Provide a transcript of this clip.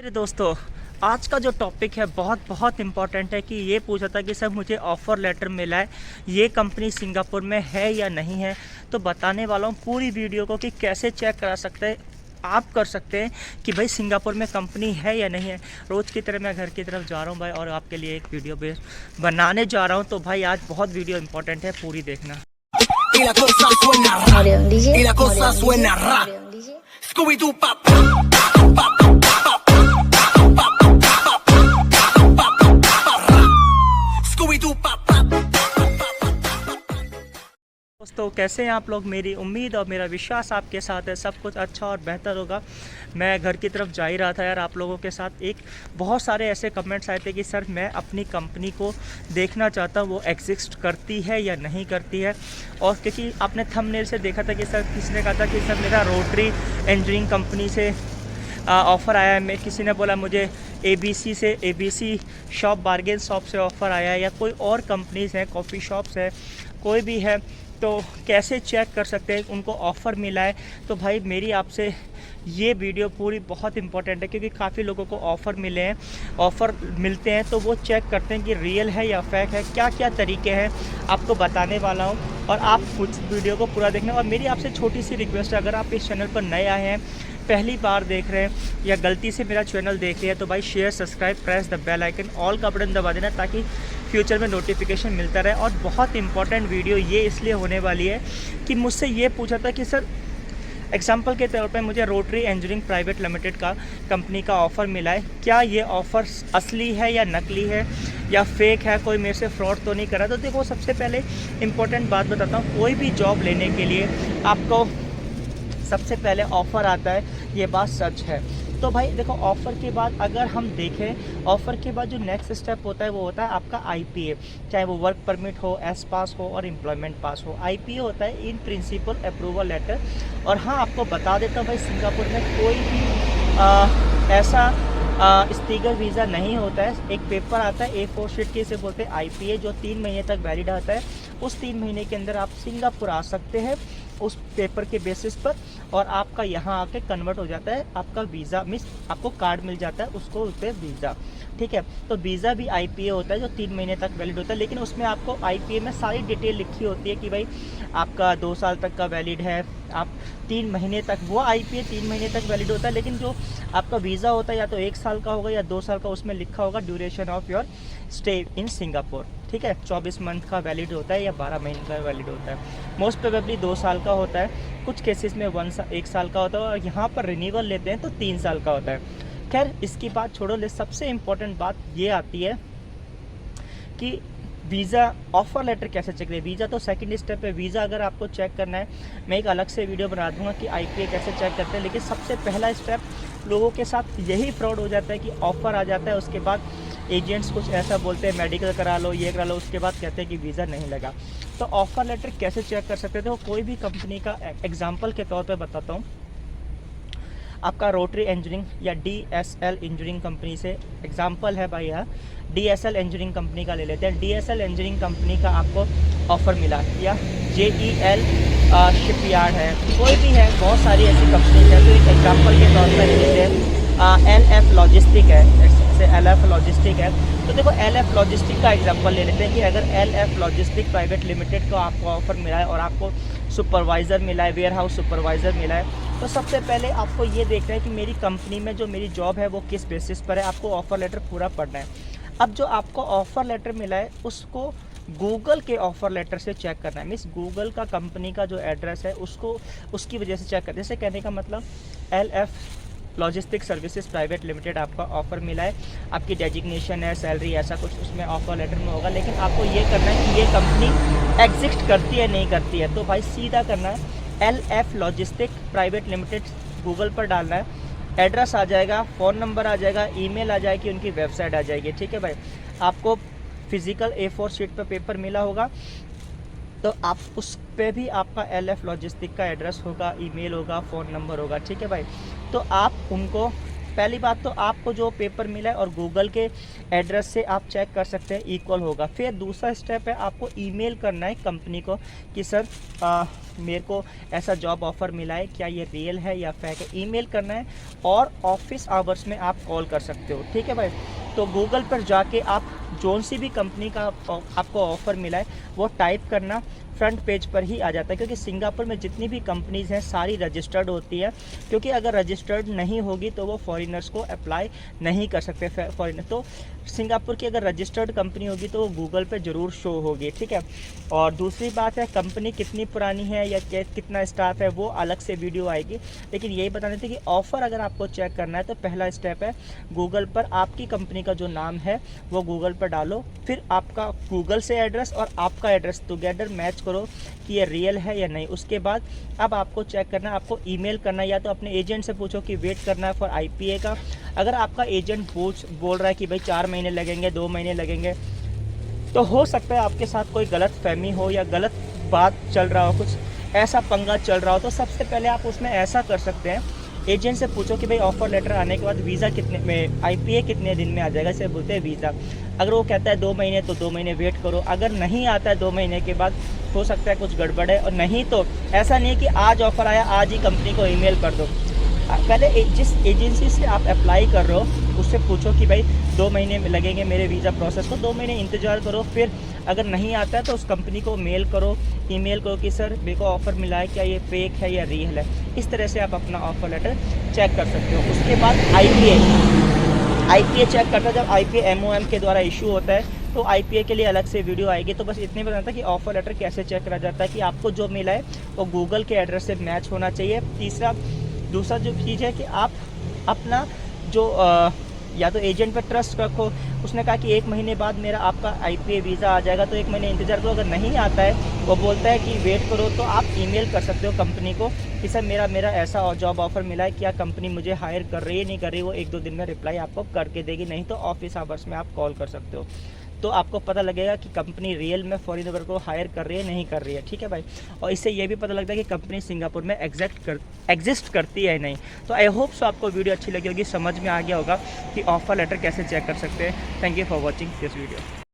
मेरे दोस्तों, आज का जो टॉपिक है बहुत इम्पॉर्टेंट है कि ये पूछा था कि सर मुझे ऑफ़र लेटर मिला है, ये कंपनी सिंगापुर में है या नहीं है। तो बताने वाला हूँ पूरी वीडियो को कि कैसे चेक करा सकते हैं, आप कर सकते हैं कि भाई सिंगापुर में कंपनी है या नहीं है। रोज़ की तरह मैं घर की तरफ जा रहा हूँ भाई, और आपके लिए एक वीडियो बनाने जा रहा हूँ। तो भाई आज बहुत वीडियो इंपॉर्टेंट है, पूरी देखना। Y la cosa suena ra. Y la cosa suena ra. Scooby-Doo pop. Scooby-Doo pop. दोस्तों, कैसे हैं आप लोग? मेरी उम्मीद और मेरा विश्वास आपके साथ है, सब कुछ अच्छा और बेहतर होगा। मैं घर की तरफ जा ही रहा था यार, आप लोगों के साथ एक बहुत सारे ऐसे कमेंट्स आए थे कि सर मैं अपनी कंपनी को देखना चाहता हूँ वो एग्जिस्ट करती है या नहीं करती है। और क्योंकि आपने थंबनेल से देखा था कि सर किसी ने कहा था कि सर मेरा रोटरी इंजीनियरिंग कंपनी से ऑफ़र आया है। किसी ने बोला मुझे ABC से, ABC शॉप बार्गेन शॉप से ऑफ़र आया है, या कोई और कंपनीज़ हैं, कॉफ़ी शॉप्स है, कोई भी है। तो कैसे चेक कर सकते हैं उनको ऑफ़र मिला है? तो भाई मेरी आपसे ये वीडियो पूरी बहुत इंपॉर्टेंट है, क्योंकि काफ़ी लोगों को ऑफ़र मिले हैं, ऑफ़र मिलते हैं तो वो चेक करते हैं कि रियल है या फेक है। क्या क्या तरीके हैं आपको बताने वाला हूँ, और आप कुछ वीडियो को पूरा देखना। और मेरी आपसे छोटी सी रिक्वेस्ट है, अगर आप इस चैनल पर नए आए हैं, पहली बार देख रहे हैं, या गलती से मेरा चैनल देख लिया, तो भाई share, subscribe, press the bell icon, all का बटन दबा देना, ताकि फ्यूचर में नोटिफिकेशन मिलता रहे। और बहुत इंपॉर्टेंट वीडियो ये इसलिए होने वाली है कि मुझसे ये पूछा था कि सर एग्जाम्पल के तौर पे मुझे रोटरी इंजीनियरिंग प्राइवेट लिमिटेड का कंपनी का ऑफ़र मिला है, क्या ये ऑफ़र असली है या नकली है या फेक है, कोई मेरे से फ्रॉड तो नहीं कर रहा। तो देखो, सबसे पहले इम्पोर्टेंट बात बताता हूँ, कोई भी जॉब लेने के लिए आपको सबसे पहले ऑफ़र आता है, ये बात सच है। तो भाई देखो, ऑफ़र के बाद अगर हम देखें, ऑफ़र के बाद जो नेक्स्ट स्टेप होता है वो होता है आपका IPA, चाहे वो वर्क परमिट हो, एस पास हो और एम्प्लॉयमेंट पास हो। IPA होता है इन प्रिंसिपल अप्रूवल लेटर। और हाँ, आपको बता देता हूँ भाई, सिंगापुर में कोई भी ऐसा स्टीगर वीज़ा नहीं होता है। एक पेपर आता है A4 शीट की, इसे बोलते हैं IPA, जो 3 महीने तक वैलिड आता है। उस 3 महीने के अंदर आप सिंगापुर आ सकते हैं उस पेपर के बेसिस पर, और आपका यहाँ आके कन्वर्ट हो जाता है आपका वीज़ा, मीन्स आपको कार्ड मिल जाता है, उसको बोलते हैं वीज़ा। ठीक है, तो वीज़ा भी IPA होता है जो 3 महीने तक वैलिड होता है, लेकिन उसमें आपको IPA में सारी डिटेल लिखी होती है कि भाई आपका 2 साल तक का वैलिड है, आप 3 महीने तक, वो IPA 3 महीने तक वैलिड होता है। लेकिन जो आपका वीज़ा होता है या तो 1 साल का होगा या 2 साल का, उसमें लिखा होगा duration of your stay in Singapore. ठीक है, 24 मंथ का वैलिड होता है या 12 महीने का वैलिड होता है। मोस्ट प्रोबेबली 2 साल का होता है, कुछ केसेस में 1 साल का होता है, और यहाँ पर रिन्यूअल लेते हैं तो 3 साल का होता है। खैर, इसकी बात छोड़ो, ले सबसे इम्पोर्टेंट बात ये आती है कि वीज़ा ऑफ़र लेटर कैसे चेक करें। वीज़ा तो सेकंड स्टेप है, वीज़ा अगर आपको चेक करना है, मैं एक अलग से वीडियो बना दूंगा कि IPA कैसे चेक करते हैं। लेकिन सबसे पहला स्टेप, लोगों के साथ यही फ्रॉड हो जाता है कि ऑफ़र आ जाता है, उसके बाद एजेंट्स कुछ ऐसा बोलते हैं मेडिकल करा लो, ये करा लो, उसके बाद कहते हैं कि वीज़ा नहीं लगा। तो ऑफ़र लेटर कैसे चेक कर सकते थे? वो कोई भी कंपनी का एग्जाम्पल के तौर पर बताता हूँ। आपका रोटरी इंजीनियरिंग या DSL इंजीनियरिंग कंपनी से एग्जांपल है भाई, यहाँ DSL इंजीनियरिंग कंपनी का ले लेते हैं। DSL इंजीनियरिंग कंपनी का आपको ऑफ़र मिला, या JEL शिपयार्ड है, कोई भी है, बहुत सारी ऐसी कंपनी है। तो एक एग्जांपल के तौर पर ले लेते हैं LF लॉजिस्टिक है, जैसे LF लॉजिस्टिक है। तो देखो, LF लॉजिस्टिक का एग्जांपल ले लेते हैं कि अगर LF लॉजिस्टिक प्राइवेट लिमिटेड का आपको ऑफ़र मिला है और आपको सुपरवाइज़र मिला है, वेयर हाउस सुपरवाइज़र मिला है, तो सबसे पहले आपको ये देखना है कि मेरी कंपनी में जो मेरी जॉब है वो किस बेसिस पर है। आपको ऑफ़र लेटर पूरा पढ़ना है। अब जो आपको ऑफ़र लेटर मिला है उसको गूगल के ऑफ़र लेटर से चेक करना है, मीन्स गूगल का कंपनी का जो एड्रेस है उसको, उसकी वजह से चेक करना है। जैसे कहने का मतलब, LF logistic services private limited आपका ऑफ़र मिला है, आपकी डेजिग्नेशन है, सैलरी, ऐसा कुछ उसमें ऑफ़र लेटर में होगा। लेकिन आपको ये करना है कि ये कंपनी एग्जिस्ट करती है नहीं करती है। तो भाई सीधा करना है, LF logistic private limited Google पर डालना है, एड्रेस आ जाएगा, फ़ोन नंबर आ जाएगा, ईमेल आ जाएगी, उनकी वेबसाइट आ जाएगी। ठीक है भाई, आपको फिज़िकल A4 शीट पर पेपर मिला होगा, तो आप उस पे भी आपका LF लॉजिस्टिक का एड्रेस होगा, ईमेल होगा, फ़ोन नंबर होगा। ठीक है भाई, तो आप उनको पहली बात तो आपको जो पेपर मिला है और गूगल के एड्रेस से आप चेक कर सकते हैं इक्वल होगा। फिर दूसरा स्टेप है आपको ईमेल करना है कंपनी को कि सर मेरे को ऐसा जॉब ऑफ़र मिला है, क्या ये रियल है या फेक है। ईमेल करना है और ऑफिस आवर्स में आप कॉल कर सकते हो, ठीक है भाई। तो गूगल पर जाके आप जोन सी भी कंपनी का आपको ऑफ़र मिला है वो टाइप करना, फ्रंट पेज पर ही आ जाता है। क्योंकि सिंगापुर में जितनी भी कंपनीज़ हैं सारी रजिस्टर्ड होती है, क्योंकि अगर रजिस्टर्ड नहीं होगी तो वो फॉरेनर्स को अप्लाई नहीं कर सकते फॉरेनर। तो सिंगापुर की अगर रजिस्टर्ड कंपनी होगी तो वो गूगल पे ज़रूर शो होगी, ठीक है। और दूसरी बात है कंपनी कितनी पुरानी है या कितना स्टाफ है वो अलग से वीडियो आएगी, लेकिन यही बता देते कि ऑफ़र अगर आपको चेक करना है तो पहला स्टेप है गूगल पर आपकी कंपनी का जो नाम है वो गूगल पर डालो, फिर आपका गूगल से एड्रेस और आपका एड्रेस टुगेदर मैच करो कि ये रियल है या नहीं। उसके बाद अब आपको चेक करना है, आपको ईमेल करना है, या तो अपने एजेंट से पूछो कि वेट करना है फॉर IPA का। अगर आपका एजेंट बोल रहा है कि भाई 4 महीने लगेंगे, 2 महीने लगेंगे, तो हो सकता है आपके साथ कोई गलत फहमी हो या गलत बात चल रहा हो, कुछ ऐसा पंगा चल रहा हो। तो सबसे पहले आप उसमें ऐसा कर सकते हैं, एजेंट से पूछो कि भाई ऑफ़र लेटर आने के बाद वीज़ा कितने में, IPA कितने दिन में आ जाएगा, इसे बोलते हैं वीज़ा। अगर वो कहता है 2 महीने तो 2 महीने वेट करो। अगर नहीं आता है 2 महीने के बाद, हो सकता है कुछ गड़बड़ है। और नहीं तो ऐसा नहीं कि आज ऑफ़र आया आज ही कंपनी को ईमेल कर दो। पहले जिस एजेंसी से आप अप्लाई कर रहे हो उससे पूछो कि भाई 2 महीने में लगेंगे मेरे वीज़ा प्रोसेस को, 2 महीने इंतज़ार करो। फिर अगर नहीं आता है तो उस कंपनी को मेल करो, ईमेल करो कि सर मेरे को ऑफ़र मिला है, क्या ये फेक है या रियल है। इस तरह से आप अपना ऑफ़र लेटर चेक कर सकते हो। उसके बाद IPA चेक करता है। जब IPA MOM के द्वारा इशू होता है तो IPA के लिए अलग से वीडियो आएगी। तो बस इतने बताना था कि ऑफ़र लेटर कैसे चेक करा जाता है, कि आपको जो मिला है वो गूगल के एड्रेस से मैच होना चाहिए। दूसरा जो चीज़ है कि आप अपना जो या तो एजेंट पर ट्रस्ट रखो। उसने कहा कि 1 महीने बाद मेरा आपका IPA वीज़ा आ जाएगा, तो 1 महीने इंतज़ार करो। अगर नहीं आता है, वो बोलता है कि वेट करो, तो आप ईमेल कर सकते हो कंपनी को कि सर मेरा ऐसा जॉब ऑफ़र मिला है, क्या कंपनी मुझे हायर कर रही है नहीं कर रही। वो 1-2 दिन में रिप्लाई आपको करके देगी, नहीं तो ऑफिस आवर्स में आप कॉल कर सकते हो। तो आपको पता लगेगा कि कंपनी रियल में फॉरेनर को हायर कर रही है नहीं कर रही है, ठीक है भाई। और इससे ये भी पता लगता है कि कंपनी सिंगापुर में एग्जिस्ट करती है नहीं। तो आई होप सो आपको वीडियो अच्छी लगी होगी, समझ में आ गया होगा कि ऑफ़र लेटर कैसे चेक कर सकते हैं। Thank you for watching this video.